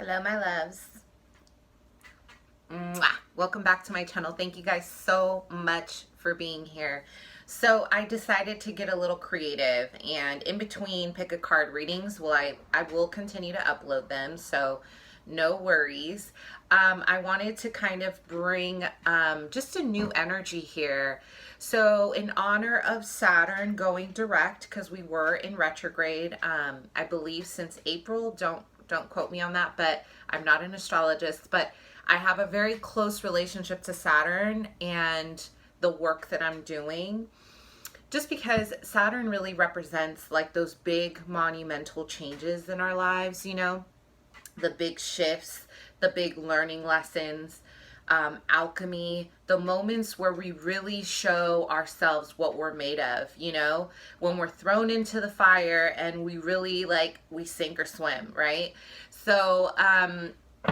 Hello, my loves. Mwah. Welcome back to my channel. Thank you guys so much for being here. So I decided to get a little creative, and in between pick a card readings, I will continue to upload them, so no worries. I wanted to kind of bring just a new energy here. So in honor of Saturn going direct, because we were in retrograde, I believe since April, don't quote me on that, but I'm not an astrologist, but I have a very close relationship to Saturn and the work that I'm doing, just because Saturn really represents like those big monumental changes in our lives, the big shifts, the big learning lessons, alchemy, the moments where we really show ourselves what we're made of, when we're thrown into the fire and we really we sink or swim, right? So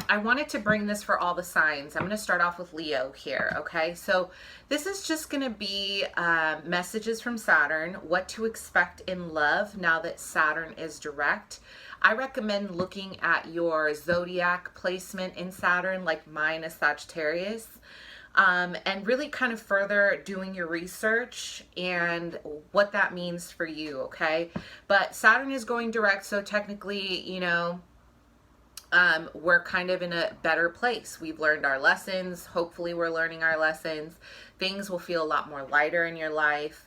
I wanted to bring this for all the signs. I'm going to start off with Leo here, okay? So this is just going to be messages from Saturn, what to expect in love now that Saturn is direct. I recommend looking at your zodiac placement in Saturn, like mine is Sagittarius, and really kind of further doing your research and what that means for you, okay? But Saturn is going direct, so technically, we're kind of in a better place. We've learned our lessons. Hopefully we're learning our lessons. Things will feel a lot more lighter in your life.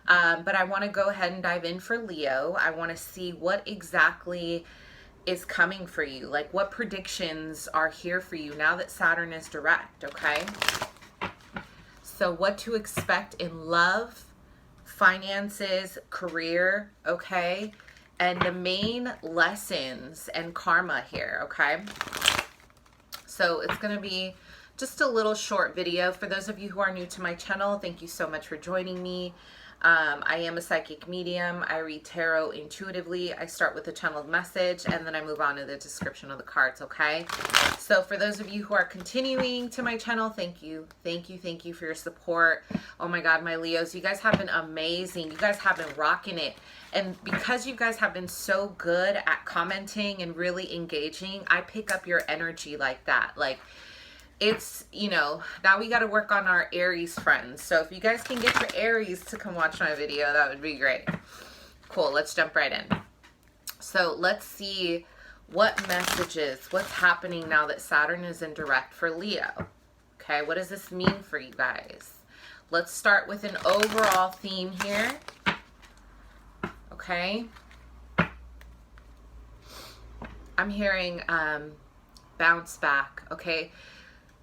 But I want to go ahead and dive in for Leo. I want to see what exactly is coming for you. Like what predictions are here for you now that Saturn is direct, okay? So what to expect in love, finances, career, okay? And the main lessons and karma here, okay? So it's going to be just a little short video. For those of you who are new to my channel, thank you so much for joining me. I am a psychic medium. I read tarot intuitively. I start with a channeled message and then I move on to the description of the cards, okay? So for those of you who are continuing to my channel, thank you. Thank you, thank you for your support. Oh my God, my Leos, you guys have been amazing. You guys have been rocking it. And because you guys have been so good at commenting and really engaging, I pick up your energy like that. Like, it's, now we got to work on our Aries friends. So if you guys can get your Aries to come watch my video, that would be great. Cool, let's jump right in. So let's see what messages, what's happening now that Saturn is in direct for Leo. Okay, what does this mean for you guys? Let's start with an overall theme here. Okay. I'm hearing bounce back, okay?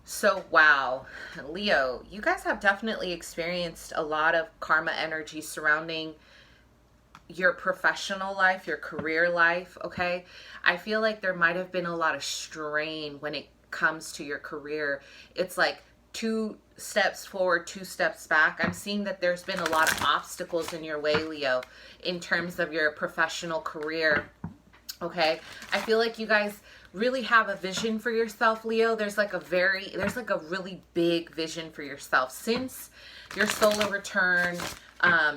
So, wow, Leo, you guys have definitely experienced a lot of karma energy surrounding your professional life, your career life, okay? I feel like there might have been a lot of strain when it comes to your career. It's like 2 steps forward, 2 steps back. I'm seeing that there's been a lot of obstacles in your way, Leo, in terms of your professional career, okay? I feel like you guys really have a vision for yourself, Leo. There's like a really big vision for yourself. Since your solar return,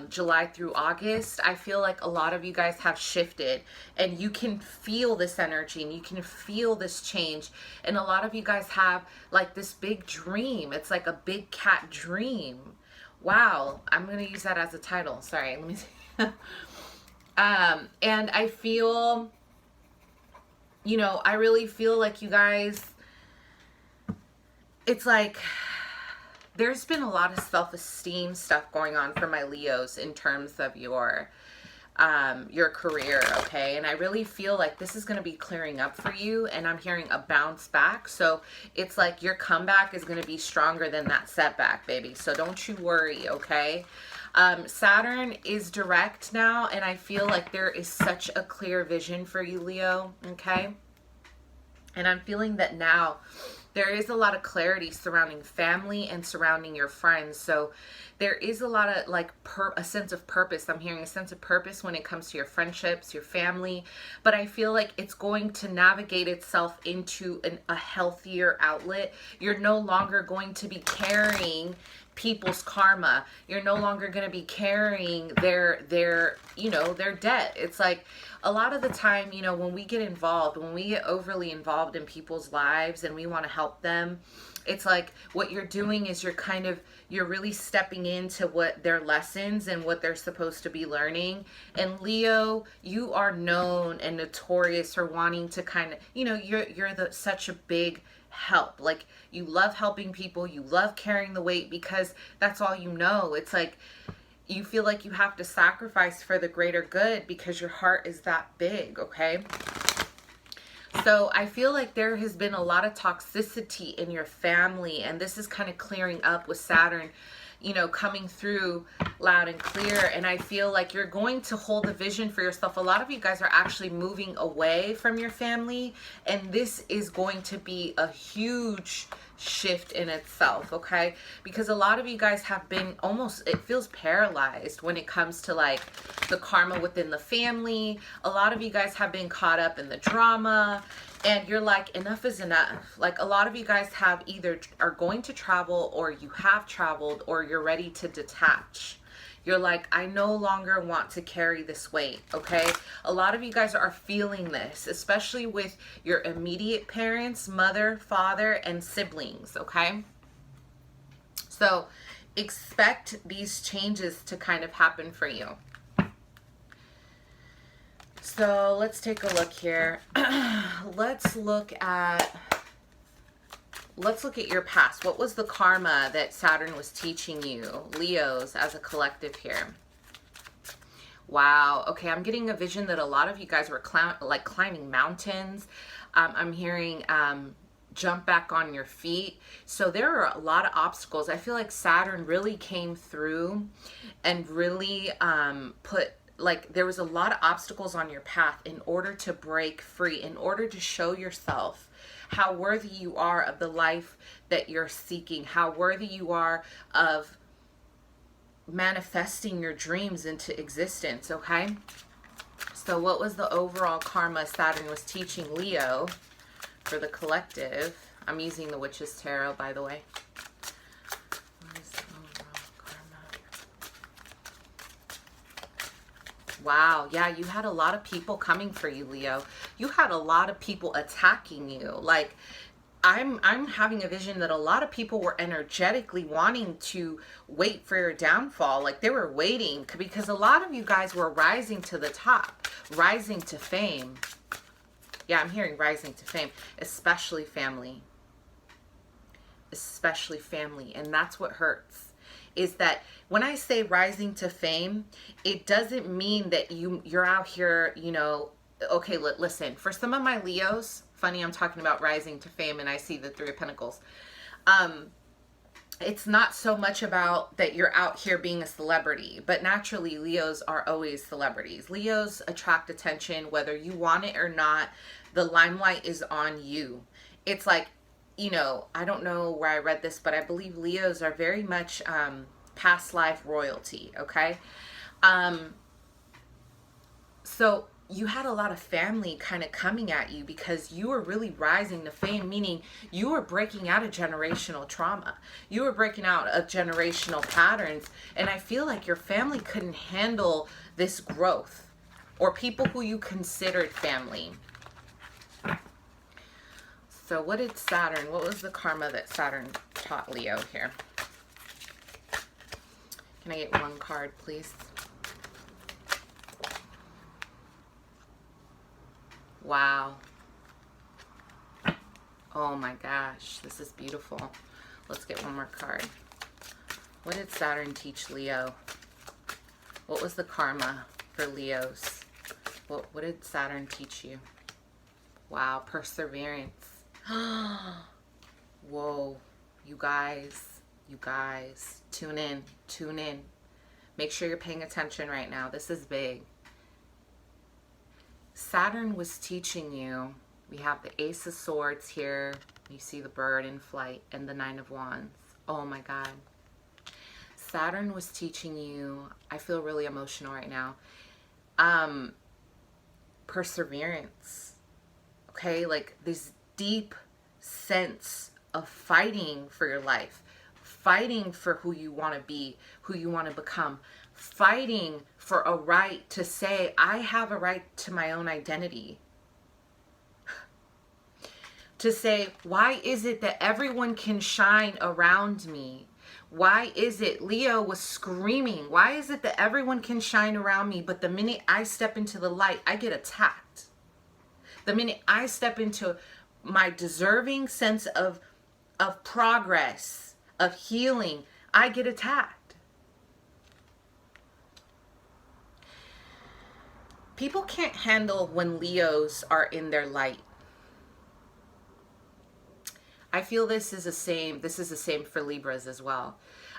July through August, I feel like a lot of you guys have shifted and you can feel this energy and you can feel this change. And a lot of you guys have like this big dream. It's like a big cat dream. Wow. I'm going to use that as a title. Sorry. Let me see. And I feel, I really feel like you guys, it's like there's been a lot of self-esteem stuff going on for my Leos in terms of your career, okay? And I really feel like this is going to be clearing up for you, and I'm hearing a bounce back. So it's like your comeback is going to be stronger than that setback, baby. So don't you worry, okay? Saturn is direct now, and I feel like there is such a clear vision for you, Leo, okay? And I'm feeling that now there is a lot of clarity surrounding family and surrounding your friends. So there is a lot of like a sense of purpose. I'm hearing a sense of purpose when it comes to your friendships, your family, but I feel like it's going to navigate itself into a healthier outlet. You're no longer going to be carrying people's karma. You're no longer going to be carrying their you know, their debt. It's like a lot of the time, you know, when we get involved, when we get overly involved in people's lives and we want to help them, it's like what you're doing is you're really stepping into what their lessons and what they're supposed to be learning. And Leo, you are known and notorious for wanting to kind of, you know, you're such a big help. Like, you love helping people, you love carrying the weight because that's all you know. It's like you feel like you have to sacrifice for the greater good because your heart is that big, okay? So I feel like there has been a lot of toxicity in your family, and this is kind of clearing up with Saturn, you know, coming through loud and clear. And I feel like you're going to hold a vision for yourself. A lot of you guys are actually moving away from your family, and this is going to be a huge shift in itself, okay? Because a lot of you guys have been almost, it feels paralyzed when it comes to like the karma within the family. A lot of you guys have been caught up in the drama, and you're like, enough is enough. Like, a lot of you guys have either are going to travel, or you have traveled, or you're ready to detach. You're like, I no longer want to carry this weight, okay? A lot of you guys are feeling this, especially with your immediate parents, mother, father, and siblings, okay? So expect these changes to kind of happen for you. So let's take a look here. Let's look at your past. What was the karma that Saturn was teaching you, Leos, as a collective here? Wow. Okay, I'm getting a vision that a lot of you guys were climbing mountains. I'm hearing jump back on your feet. So there are a lot of obstacles. I feel like Saturn really came through and really there was a lot of obstacles on your path in order to break free, in order to show yourself how worthy you are of the life that you're seeking, how worthy you are of manifesting your dreams into existence, okay? So what was the overall karma Saturn was teaching Leo for the collective? I'm using the Witch's Tarot, by the way. What is the overall karma? Wow, yeah, you had a lot of people coming for you, Leo. You had a lot of people attacking you. Like, I'm having a vision that a lot of people were energetically wanting to wait for your downfall. Like, they were waiting because a lot of you guys were rising to the top, rising to fame. Yeah, I'm hearing rising to fame, especially family. Especially family. And that's what hurts. Is that when I say rising to fame, it doesn't mean that you're out here, you know, okay, listen, for some of my Leos, funny, I'm talking about rising to fame and I see the Three of Pentacles. It's not so much about that you're out here being a celebrity, but naturally Leos are always celebrities. Leos attract attention whether you want it or not. The limelight is on you. It's like, you know, I don't know where I read this, but I believe Leos are very much past life royalty, okay? So you had a lot of family kind of coming at you because you were really rising to fame, meaning you were breaking out of generational trauma. You were breaking out of generational patterns, and I feel like your family couldn't handle this growth, or people who you considered family. So what was the karma that Saturn taught Leo here? Can I get one card, please? Wow. Oh my gosh, this is beautiful. Let's get one more card. What did Saturn teach Leo? What was the karma for Leos? What did Saturn teach you? Wow, perseverance. Whoa, you guys, tune in. Make sure you're paying attention right now. This is big. Saturn was teaching you, we have the Ace of Swords here. You see the bird in flight and the Nine of Wands. Oh my God. Saturn was teaching you, I feel really emotional right now, perseverance. Okay, like this deep sense of fighting for your life, fighting for who you want to be, who you want to become, fighting for a right to say, I have a right to my own identity. To say, why is it that everyone can shine around me? Why is it, Leo was screaming, why is it that everyone can shine around me, but the minute I step into the light, I get attacked? The minute I step into my deserving sense of progress, of healing, I get attacked. People can't handle when Leos are in their light. I feel this is the same for Libras as well.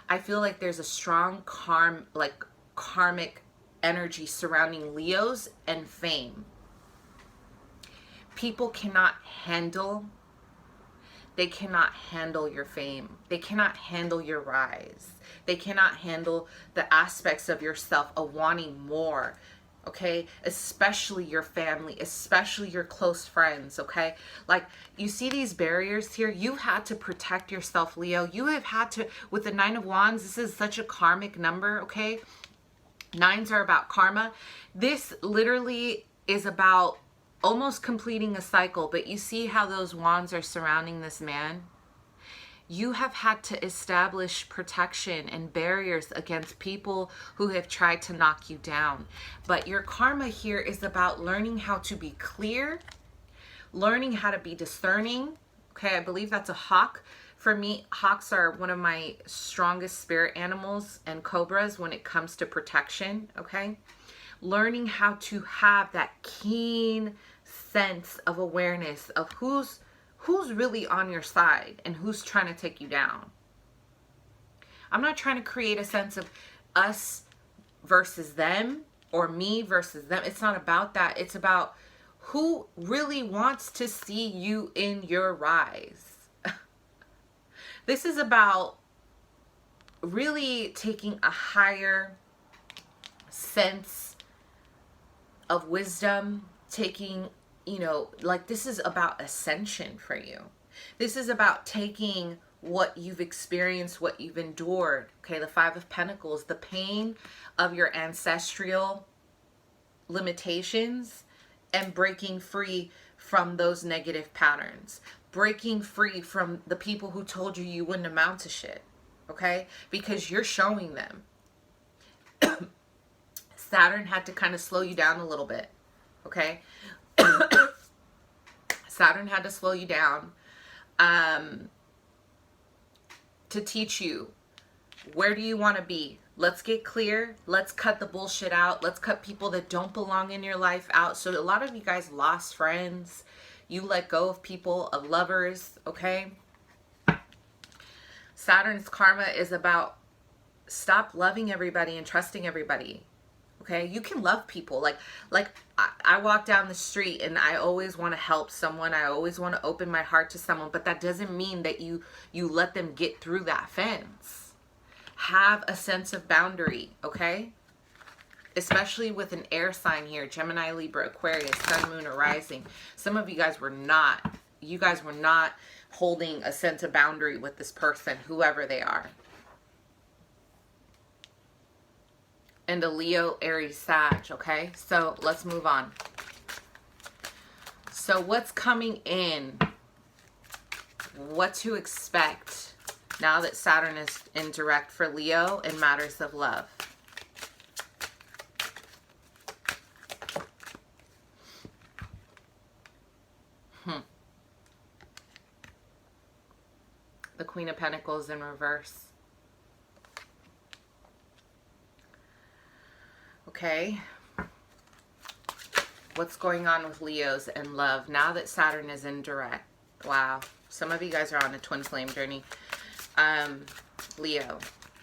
I feel like there's a strong karmic energy surrounding Leos and fame. People cannot handle your fame. They cannot handle your rise. They cannot handle the aspects of yourself of wanting more. Okay, especially your family, especially your close friends. Okay, like you see these barriers here. You had to protect yourself, Leo. You have had to, with the Nine of Wands, this is such a karmic number. Okay, nines are about karma. This literally is about almost completing a cycle, but you see how those wands are surrounding this man? You have had to establish protection and barriers against people who have tried to knock you down. But your karma here is about learning how to be clear, learning how to be discerning. Okay, I believe that's a hawk. For me, hawks are one of my strongest spirit animals, and cobras when it comes to protection. Okay, learning how to have that keen sense of awareness of who's really on your side and who's trying to take you down. I'm not trying to create a sense of us versus them or me versus them. It's not about that. It's about who really wants to see you in your rise. This is about really taking a higher sense of wisdom, taking, like this is about ascension for you. This is about taking what you've experienced, what you've endured. Okay, the Five of Pentacles, the pain of your ancestral limitations, and breaking free from those negative patterns. Breaking free from the people who told you you wouldn't amount to shit. Okay, because you're showing them. Saturn had to kind of slow you down a little bit. Okay. Saturn had to slow you down to teach you, where do you want to be? Let's get clear. Let's cut the bullshit out. Let's cut people that don't belong in your life out. So a lot of you guys lost friends. You let go of people, of lovers, okay? Saturn's karma is about stop loving everybody and trusting everybody. Okay, you can love people. Like I walk down the street and I always want to help someone. I always want to open my heart to someone, but that doesn't mean that you let them get through that fence. Have a sense of boundary, okay? Especially with an air sign here, Gemini, Libra, Aquarius, Sun, Moon, or Rising. Some of you guys were not holding a sense of boundary with this person, whoever they are. And a Leo, Aries, Sag, okay? So let's move on. So what's coming in? What to expect now that Saturn is in direct for Leo in matters of love? The Queen of Pentacles in reverse. Okay, what's going on with Leos and love now that Saturn is in direct? Wow, some of you guys are on a twin flame journey. Leo,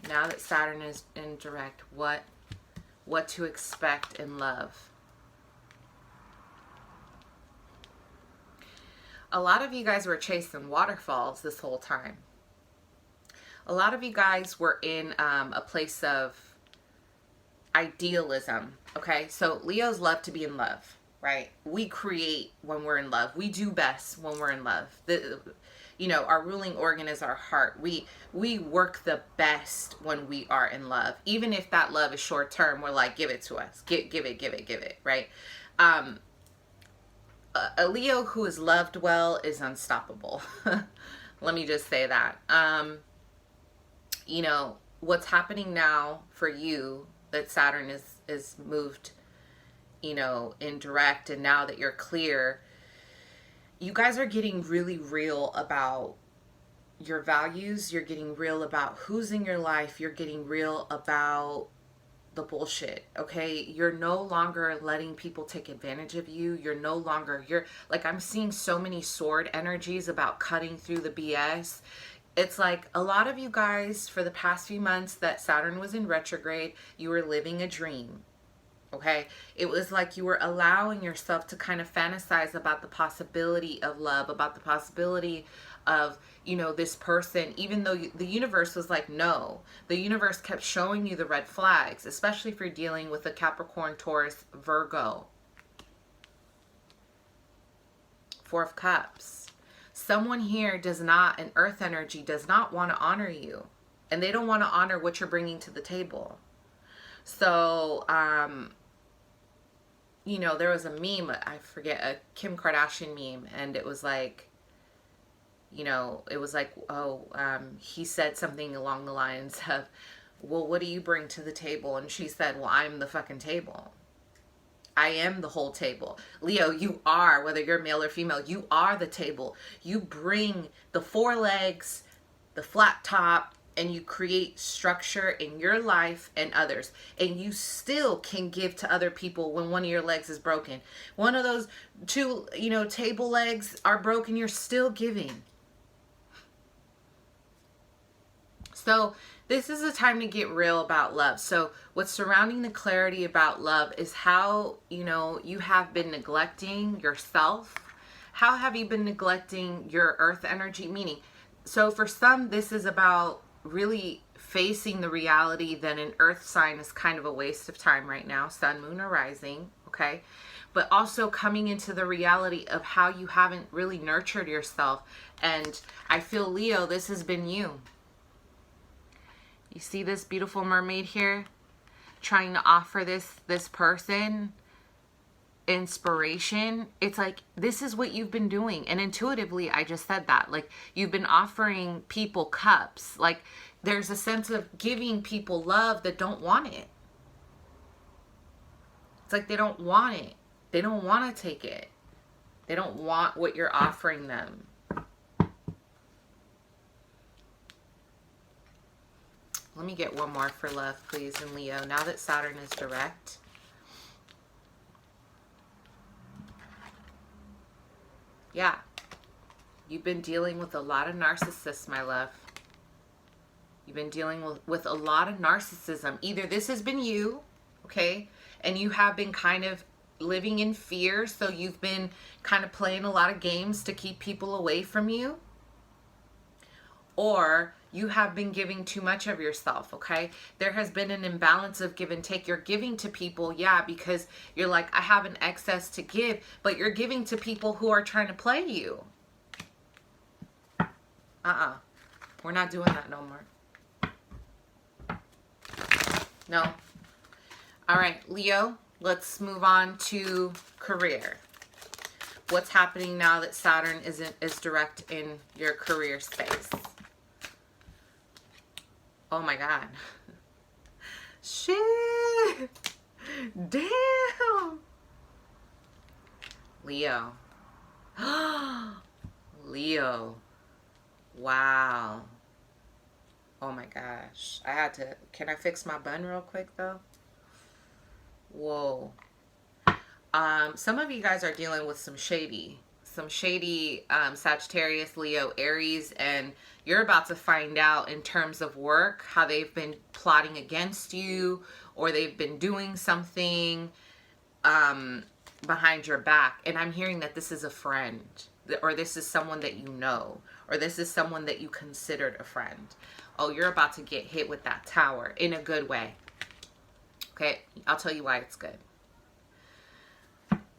now that Saturn is in direct, what to expect in love? A lot of you guys were chasing waterfalls this whole time. A lot of you guys were in a place of idealism, okay? So Leos love to be in love, right? We create when we're in love. We do best when we're in love. Our ruling organ is our heart. We work the best when we are in love. Even if that love is short term, we're like, give it to us. Give it, right? A Leo who is loved well is unstoppable. Let me just say that. What's happening now for you, that Saturn is moved, in direct, and now that you're clear, you guys are getting really real about your values. You're getting real about who's in your life. You're getting real about the bullshit, okay? You're no longer letting people take advantage of you. You're like, I'm seeing so many sword energies about cutting through the BS. It's like a lot of you guys, for the past few months that Saturn was in retrograde, you were living a dream, okay? It was like you were allowing yourself to kind of fantasize about the possibility of love, about the possibility of, this person, even though the universe was like, no. The universe kept showing you the red flags, especially if you're dealing with a Capricorn, Taurus, Virgo. Four of Cups. Someone here an earth energy does not want to honor you. And they don't want to honor what you're bringing to the table. So, there was a meme, I forget, a Kim Kardashian meme, and it was like, he said something along the lines of, well, what do you bring to the table? And she said, well, I'm the fucking table. I am the whole table. Leo, you are, whether you're male or female, you are the table. You bring the four legs, the flat top, and you create structure in your life and others. And you still can give to other people when one of your legs is broken. One of those two, table legs are broken, you're still giving. So this is a time to get real about love. So what's surrounding the clarity about love is how, you have been neglecting yourself. How have you been neglecting your earth energy? Meaning, so for some, this is about really facing the reality that an earth sign is kind of a waste of time right now. Sun, moon, or rising, okay? But also coming into the reality of how you haven't really nurtured yourself. And I feel, Leo, this has been you. You see this beautiful mermaid here trying to offer this person inspiration. It's like, this is what you've been doing. And intuitively, I just said that. Like, you've been offering people cups. Like, there's a sense of giving people love that don't want it. It's like they don't want it. They don't want to take it. They don't want what you're offering them. Let me get one more for love, please, in Leo. Now that Saturn is direct. Yeah. You've been dealing with a lot of narcissists, my love. You've been dealing with a lot of narcissism. Either this has been you, okay, and you have been kind of living in fear, so you've been kind of playing a lot of games to keep people away from you. Or you have been giving too much of yourself, okay? There has been an imbalance of give and take. You're giving to people, yeah, because you're like, I have an excess to give, but you're giving to people who are trying to play you. We're not doing that no more. No. All right, Leo, let's move on to career. What's happening now that Saturn is direct in your career space? Oh my God. Shit. Damn. Leo. Leo. Wow. Oh my gosh. Can I fix my bun real quick though? Whoa. Some of you guys are dealing with some shady Sagittarius, Leo, Aries, and you're about to find out in terms of work how they've been plotting against you, or they've been doing something behind your back. And I'm hearing that this is a friend. or this is someone that you know, or this is someone that you considered a friend. Oh, you're about to get hit with that tower in a good way. Okay, I'll tell you why it's good.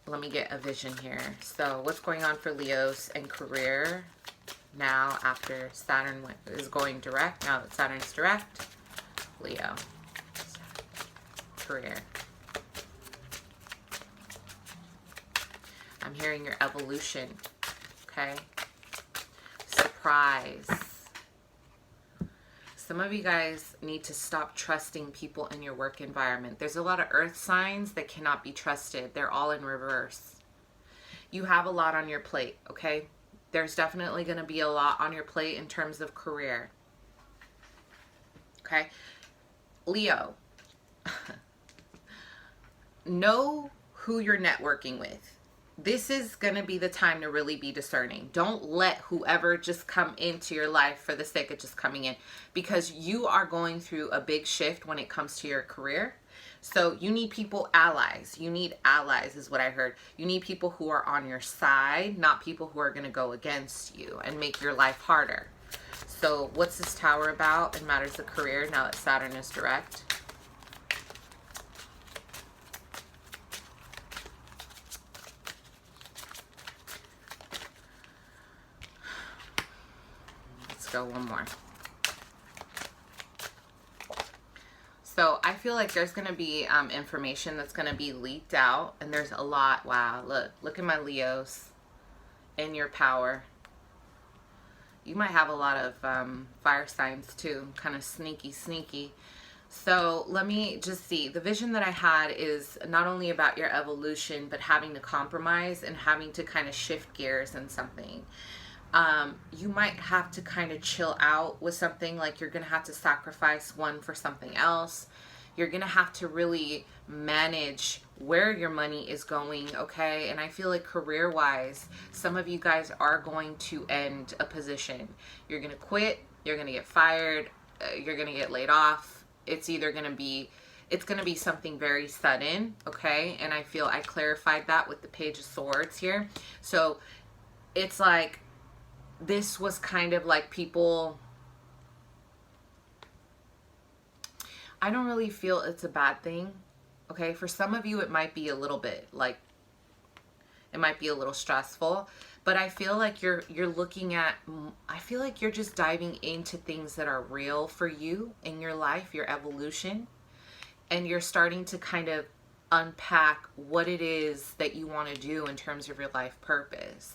Let me get a vision here. So what's going on for Leos and career now after Saturn is going direct? Now that Saturn's direct, Leo, career. I'm hearing your evolution, okay? Surprise. Some of you guys need to stop trusting people in your work environment. There's a lot of earth signs that cannot be trusted. They're all in reverse. You have a lot on your plate, okay? There's definitely going to be a lot on your plate in terms of career. Okay? Leo, know who you're networking with. This is going to be the time to really be discerning. Don't let whoever just come into your life for the sake of just coming in, because you are going through a big shift when it comes to your career. So you need people, allies. You need allies is what I heard. You need people who are on your side, not people who are going to go against you and make your life harder. So what's this tower about in matters of career now that Saturn is direct? Go one more. So I feel like there's going to be information that's going to be leaked out, and there's a lot. Wow, look at my Leos in your power. You might have a lot of fire signs too, kind of sneaky. So let me just see. The vision that I had is not only about your evolution, but having to compromise and having to kind of shift gears in something. You might have to kind of chill out with something, like you're going to have to sacrifice one for something else. You're going to have to really manage where your money is going, okay? And I feel like career-wise, some of you guys are going to end a position. You're going to quit, you're going to get fired, you're going to get laid off. It's either going to be, it's going to be something very sudden, okay? And I feel I clarified that with the Page of Swords here. So it's like, this was kind of like people, I don't really feel it's a bad thing, okay? For some of you, it might be a little bit like, it might be a little stressful, but I feel like you're looking at, I feel like you're just diving into things that are real for you in your life, your evolution, and you're starting to kind of unpack what it is that you want to do in terms of your life purpose.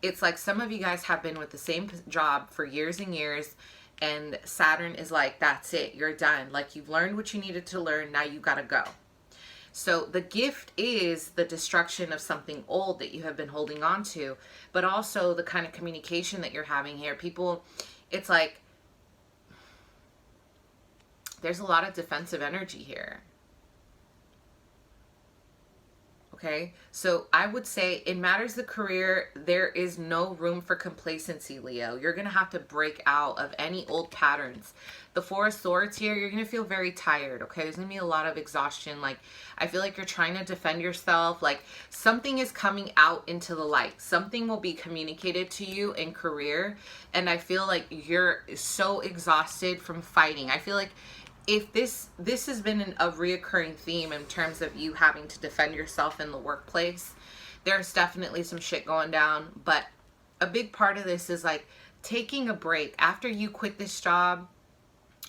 It's like some of you guys have been with the same job for years and years, and Saturn is like, that's it, you're done. Like, you've learned what you needed to learn, now you gotta go. So the gift is the destruction of something old that you have been holding on to, but also the kind of communication that you're having here. People, it's like, there's a lot of defensive energy here. Okay, so I would say in matters of career, there is no room for complacency, Leo. You're going to have to break out of any old patterns. The Four of Swords here, you're going to feel very tired, okay? There's going to be a lot of exhaustion. Like, I feel like you're trying to defend yourself. Like, something is coming out into the light. Something will be communicated to you in career, and I feel like you're so exhausted from fighting. I feel like if this has been a reoccurring theme in terms of you having to defend yourself in the workplace, there's definitely some shit going down. But a big part of this is like taking a break after you quit this job,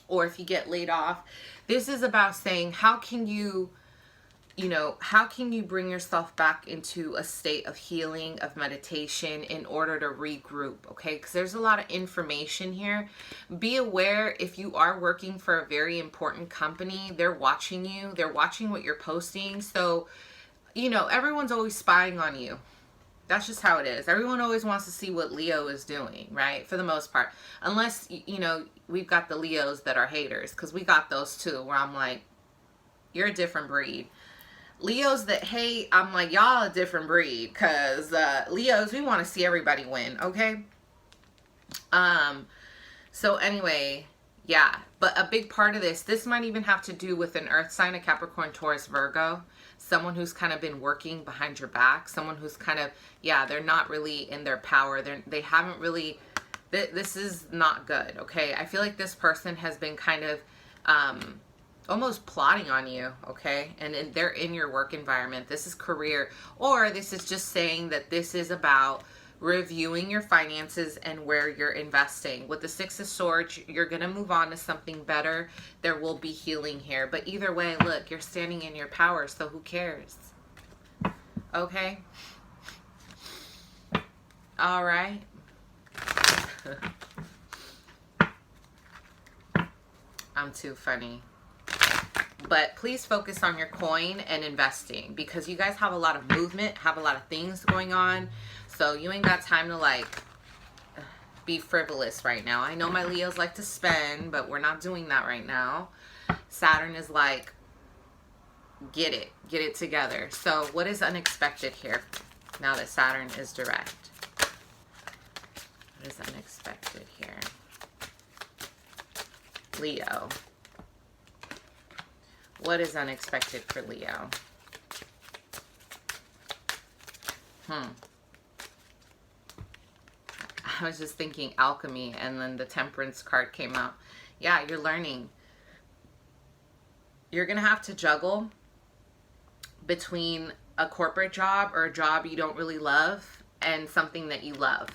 or if you get laid off. This is about saying, how can you how can you bring yourself back into a state of healing, of meditation, in order to regroup, okay? Because there's a lot of information here. Be aware, if you are working for a very important company, they're watching you. They're watching what you're posting. So, everyone's always spying on you. That's just how it is. Everyone always wants to see what Leo is doing, right? For the most part. Unless, we've got the Leos that are haters, because we got those too, where I'm like, you're a different breed. Leos that hate, I'm like, y'all a different breed, because Leos, we want to see everybody win, okay? So anyway, yeah, but a big part of this might even have to do with an earth sign, a Capricorn, Taurus, Virgo. someone who's kind of been working behind your back, someone who's kind of, yeah, they're not really in their power. They haven't really, this is not good, okay? I feel like this person has been kind of almost plotting on you, okay? And they're in your work environment. This is career, or this is just saying that this is about reviewing your finances and where you're investing. With the Six of Swords, you're going to move on to something better. There will be healing here. But either way, look, you're standing in your power, so who cares? Okay? All right. I'm too funny. But please focus on your coin and investing, because you guys have a lot of movement, have a lot of things going on. So you ain't got time to like be frivolous right now. I know my Leos like to spend, but we're not doing that right now. Saturn is like, get it together. So what is unexpected here now that Saturn is direct? What is unexpected here? Leo. What is unexpected for Leo? I was just thinking alchemy, and then the Temperance card came out. Yeah, you're learning. You're going to have to juggle between a corporate job or a job you don't really love and something that you love.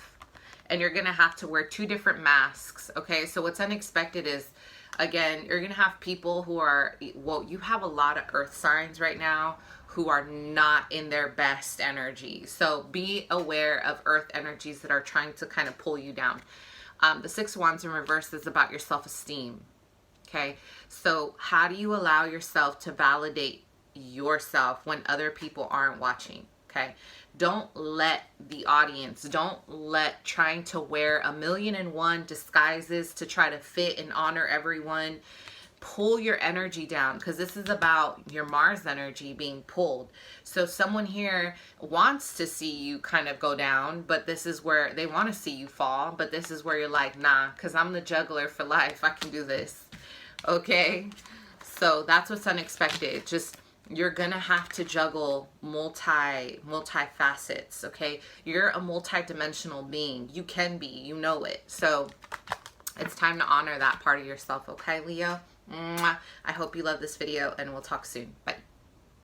And you're going to have to wear two different masks, okay? So what's unexpected is, again, you're going to have people who are, well, you have a lot of earth signs right now who are not in their best energy. So be aware of earth energies that are trying to kind of pull you down. The Six of Wands in reverse is about your self-esteem. Okay, so how do you allow yourself to validate yourself when other people aren't watching? Okay, don't let the audience, don't let trying to wear 1,000,001 disguises to try to fit and honor everyone pull your energy down, because this is about your Mars energy being pulled. So someone here wants to see you kind of go down, but this is where they want to see you fall, but this is where you're like, nah, because I'm the juggler for life. I can do this. Okay, so that's what's unexpected. Just, you're gonna have to juggle multi-facets. Okay, you're a multi-dimensional being. You can be, you know it. So it's time to honor that part of yourself. Okay, Leo. Mwah. I hope you love this video, and we'll talk soon. Bye.